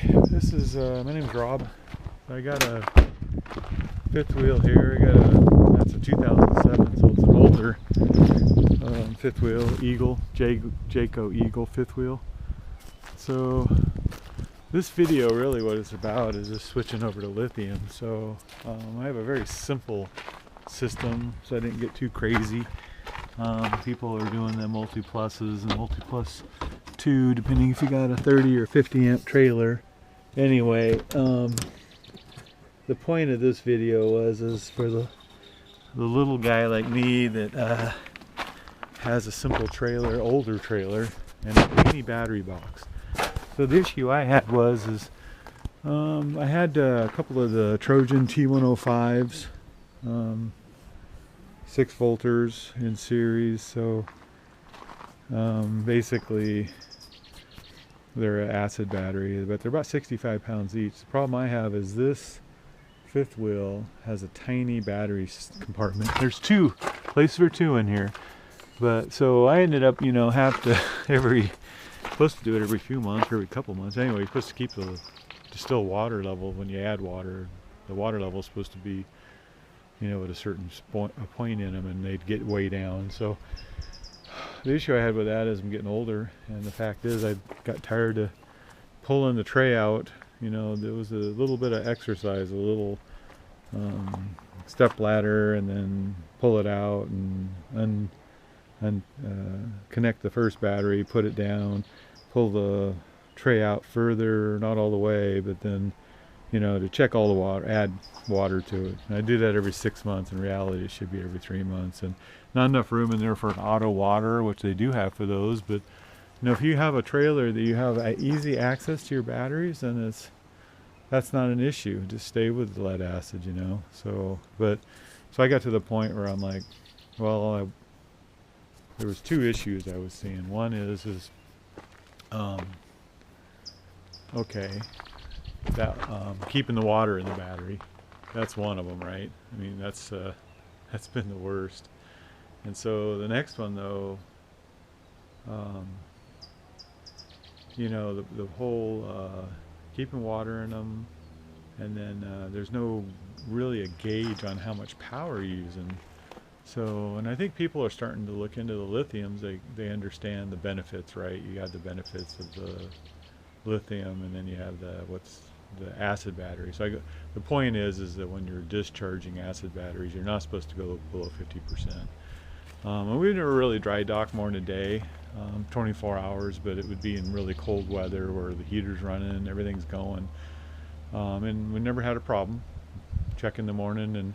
this is my name's Rob. I got a fifth wheel here. That's a 2007, so it's an older fifth wheel, Eagle, Jayco Eagle fifth wheel. So this video, really what it's about is just switching over to lithium. So I have a very simple system, so I didn't get too crazy. People are doing the multi-pluses and multi-plus 2, depending if you got a 30 or 50 amp trailer. Anyway, the point of this video is for the little guy like me that has a simple trailer, older trailer, and a tiny battery box. So the issue I had I had a couple of the Trojan T105s, 6 volters in series. So basically they're an acid battery, but they're about 65 pounds each. The problem I have is this fifth wheel has a tiny battery compartment. There's 2 places for 2 in here, but so I ended up, have to supposed to do it every few months or every couple months. Anyway, you're supposed to keep the distilled water level when you add water. The water level is supposed to be, at a certain point in them, and they'd get way down. So the issue I had with that is I'm getting older, and the fact is I got tired of pulling the tray out. There was a little bit of exercise, a little step ladder, and then pull it out and connect the first battery, put it down, pull the tray out further, not all the way, but then to check all the water, add water to it. And I do that every 6 months. In reality, it should be every 3 months, and not enough room in there for an auto water, which they do have for those. But if you have a trailer that you have easy access to your batteries, then that's not an issue. Just stay with the lead acid, So I got to the point where I'm like, well, there was 2 issues I was seeing. One is okay, that keeping the water in the battery. That's one of them, right? I mean, that's been the worst. And so the next one, though, the whole keeping water in them, and then there's no really a gauge on how much power you're using. So, and I think people are starting to look into the lithiums. They understand the benefits, right? You have the benefits of the lithium, and then you have the acid battery. So the point is that when you're discharging acid batteries, you're not supposed to go below 50%. And we never really dry dock more than a day, 24 hours, but it would be in really cold weather where the heater's running, everything's going, and we never had a problem. Check in the morning, and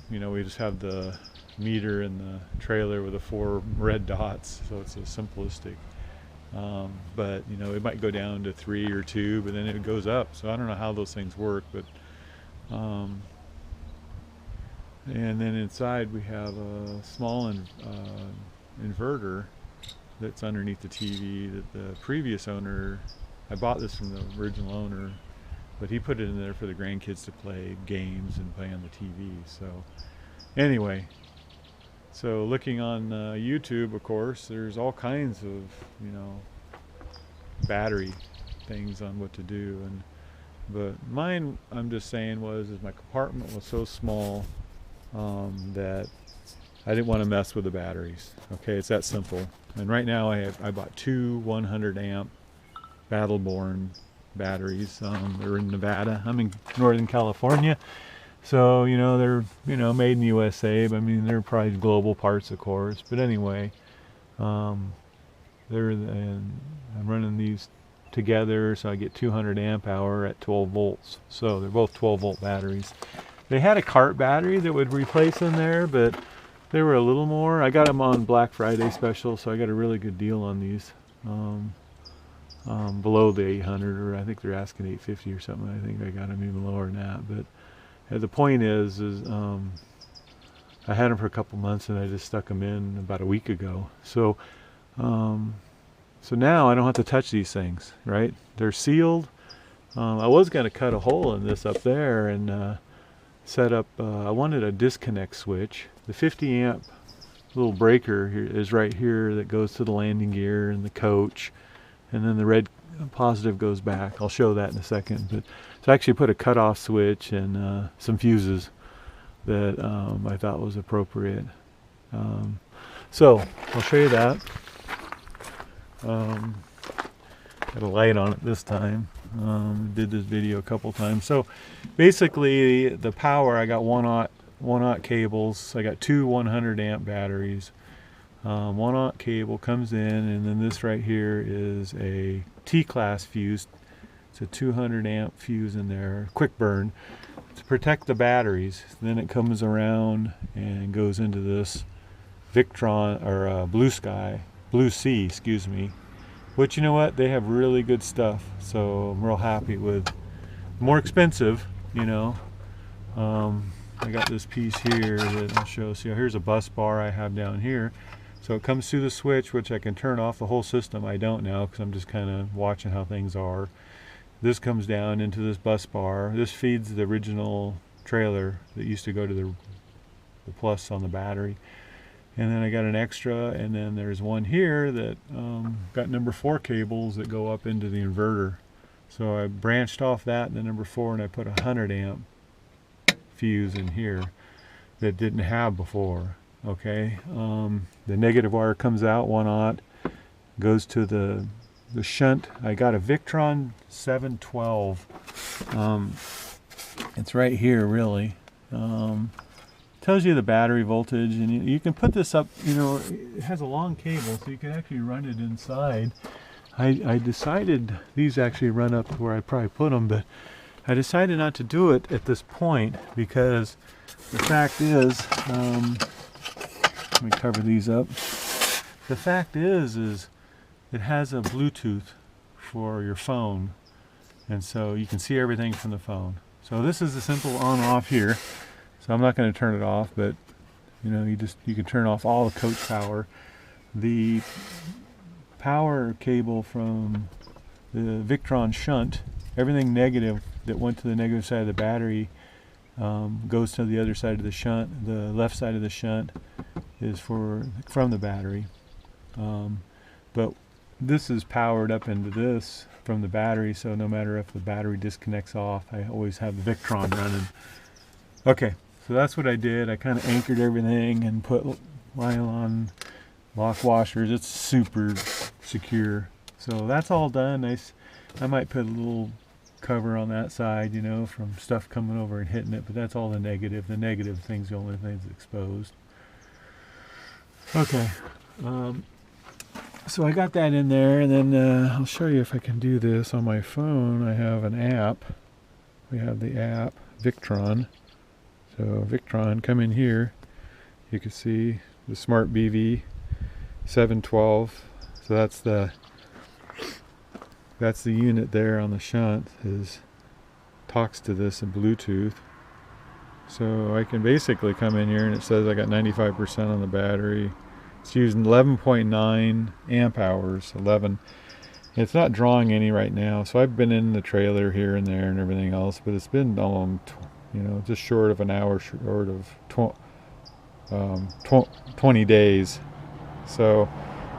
we just have the meter in the trailer with the 4 red dots, so it's a simplistic. But it might go down to 3 or 2, but then it goes up. So I don't know how those things work, but and then inside we have a small inverter that's underneath the TV that the previous owner, I bought this from the original owner, but he put it in there for the grandkids to play games and play on the TV. So anyway, so looking on YouTube, of course, there's all kinds of battery things on what to do, but mine, I'm just saying, is my compartment was so small that I didn't want to mess with the batteries. Okay, it's that simple. And right now I bought 2 100 amp Battle Born batteries. They're in Nevada. I'm in Northern California. So, they're, made in the USA, but I mean, they're probably global parts, of course. But anyway, and I'm running these together, so I get 200 amp hour at 12 volts. So they're both 12 volt batteries. They had a cart battery that would replace them there, but they were a little more. I got them on Black Friday special, so I got a really good deal on these. Below the 800, or I think they're asking 850 or something. I think I got them even lower than that, but the point is I had them for a couple months, and I just stuck them in about a week ago. So now I don't have to touch these things, right? They're sealed. I was going to cut a hole in this up there and set up, I wanted a disconnect switch. The 50 amp little breaker here is right here that goes to the landing gear and the coach, and then the red positive goes back. I'll show that in a second. But so I actually put a cutoff switch and some fuses that I thought was appropriate. So I'll show you that. Got a light on it this time. Did this video a couple times. So basically the power, I got 1/0 cables. I got two 100 amp batteries. 1/0 cable comes in, and then this right here is a T-class fuse. It's a 200 amp fuse in there, quick burn, to protect the batteries. Then it comes around and goes into this Victron, or Blue Sea, excuse me. Which, you know what, they have really good stuff, so I'm real happy with. More expensive, you know. I got this piece here that I'll show. See, here's a bus bar I have down here. So it comes through the switch, which I can turn off the whole system. I don't now because I'm just kind of watching how things are. This comes down into this bus bar. This feeds the original trailer that used to go to the plus on the battery. And then I got an extra, and then there's one here that got number 4 cables that go up into the inverter. So I branched off that in the number 4, and I put a 100 amp fuse in here that didn't have before. Okay, the negative wire comes out 1/0, goes to the shunt. I got a Victron 712. It's right here, really. Tells you the battery voltage, and you can put this up. You know, it has a long cable, so you can actually run it inside. I decided these actually run up to where I probably put them, but I decided not to do it at this point because the fact is, let me cover these up. The fact is it has a Bluetooth for your phone, and so you can see everything from the phone. So this is a simple on-off here. So I'm not going to turn it off, but you know, you can turn off all the coach power. The power cable from the Victron shunt, everything negative that went to the negative side of the battery goes to the other side of the shunt. The left side of the shunt is from the battery, but this is powered up into this from the battery, so no matter if the battery disconnects off, I always have the Victron running. Okay, so that's what I did. I kind of anchored everything and put nylon lock washers. It's super secure. So that's all done. I might put a little cover on that side, you know, from stuff coming over and hitting it, but that's all the negative. The negative thing's the only thing that's exposed. Okay, so I got that in there, and then I'll show you if I can do this on my phone. I have an app. We have the app, Victron. So Victron, come in here. You can see the Smart BV 712. So that's the unit there on the shunt, talks to this in Bluetooth. So I can basically come in here and it says I got 95% on the battery. It's using 11.9 amp hours. 11. It's not drawing any right now, so I've been in the trailer here and there and everything else, but it's been you know, just short of an hour, short of 20 days. So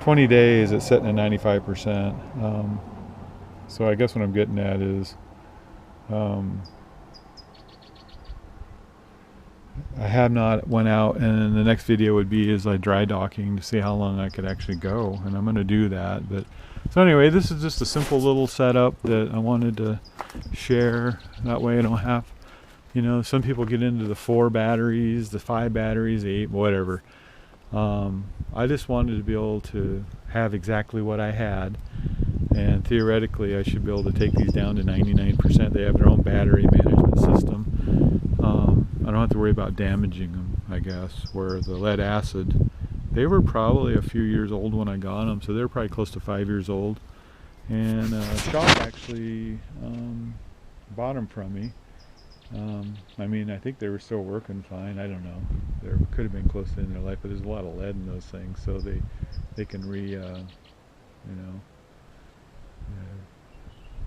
20 days it's sitting at 95%. So I guess what I'm getting at is I have not went out, and the next video would be is like dry docking to see how long I could actually go, and I'm going to do that. But so anyway, this is just a simple little setup that I wanted to share. That way I don't have, you know, some people get into the 4 batteries, the 5 batteries, 8, whatever. I just wanted to be able to have exactly what I had, and theoretically I should be able to take these down to 99%. They have their own battery management system. I don't have to worry about damaging them, I guess, where the lead acid, they were probably a few years old when I got them, so they're probably close to 5 years old. And Shop actually bought them from me. I mean, I think they were still working fine. I don't know. There could have been close to the end of their life, but there's a lot of lead in those things, so they can you know,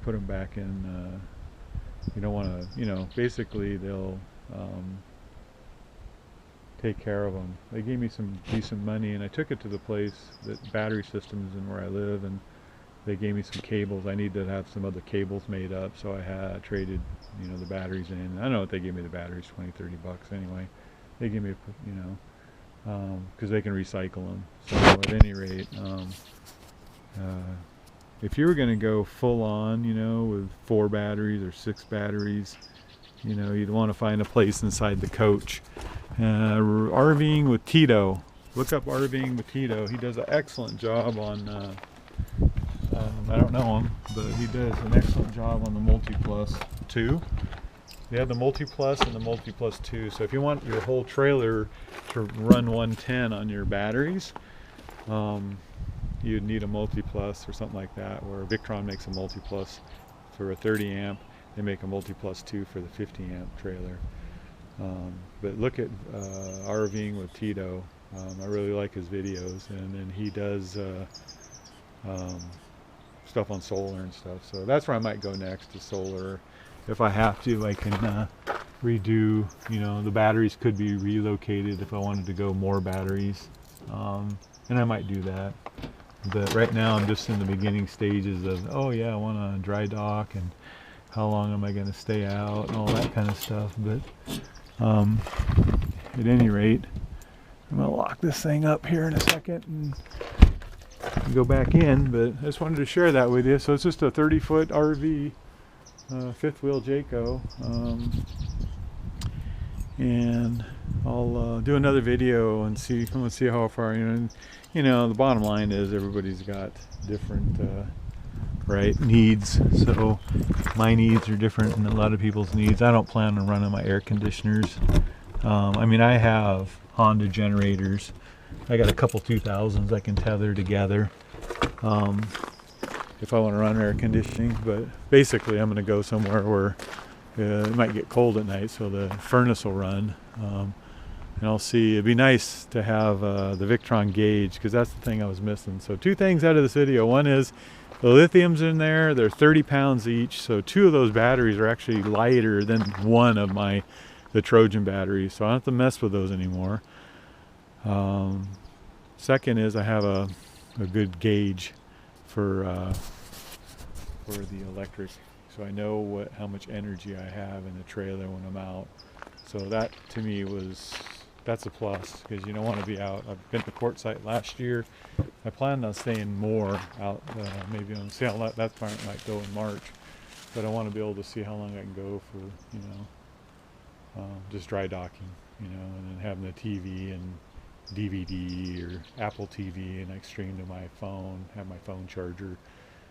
put them back in. You don't want to, you know, basically they'll take care of them. They gave me some decent money, and I took it to the place that battery systems in where I live, and they gave me some cables. I need to have some other cables made up, so I had traded, you know, the batteries in. I don't know what they gave me the batteries, 20-30 bucks anyway. They gave me, you know, because they can recycle them. So at any rate, if you were going to go full on, you know, with 4 batteries or 6 batteries, you know, you'd want to find a place inside the coach. RVing with Tito. Look up RVing with Tito. He does an excellent job on, I don't know him, but he does an excellent job on the Multi-Plus 2. They have the Multi-Plus and the Multi-Plus 2. So if you want your whole trailer to run 110 on your batteries, you'd need a Multi-Plus or something like that, where Victron makes a Multi-Plus for a 30 amp. They make a Multi-Plus 2 for the 50 amp trailer. But look at RVing with Tito. I really like his videos, and then he does stuff on solar and stuff. So that's where I might go next, to solar. If I have to, I can redo, you know, the batteries could be relocated if I wanted to go more batteries. And I might do that. But right now I'm just in the beginning stages of, oh yeah, I want to dry dock, and how long am I going to stay out, and all that kind of stuff. But at any rate, I'm going to lock this thing up here in a second and go back in. But I just wanted to share that with you. So it's just a 30-foot RV, fifth wheel Jayco. And I'll do another video and see how far, you know, the bottom line is everybody's got different right needs. So my needs are different than a lot of people's needs. I don't plan on running my air conditioners. I mean, I have Honda generators. I got a couple 2000s I can tether together if I want to run air conditioning. But basically I'm going to go somewhere where it might get cold at night, so the furnace will run. And I'll see. It'd be nice to have the Victron gauge, because that's the thing I was missing. So 2 things out of this video. One is the lithium's in there. They're 30 pounds each, so 2 of those batteries are actually lighter than one of the Trojan batteries, so I don't have to mess with those anymore. Second is I have a good gauge for the electric, so I know how much energy I have in the trailer when I'm out. So that to me that's a plus, because you don't want to be out. I've been to Quartzsite last year. I planned on staying more out, maybe on see how that part might go in March, but I want to be able to see how long I can go for, you know, just dry docking, you know, and then having the TV and DVD or Apple TV, and I stream to my phone, have my phone charger.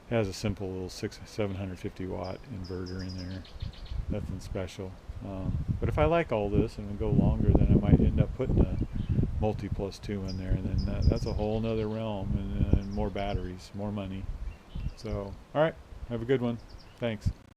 It has a simple little 750 watt inverter in there, nothing special. But if I like all this and we go longer, then I might end up putting a Multi-Plus 2 in there, and then that's a whole nother realm, and more batteries, more money. So, all right, have a good one. Thanks.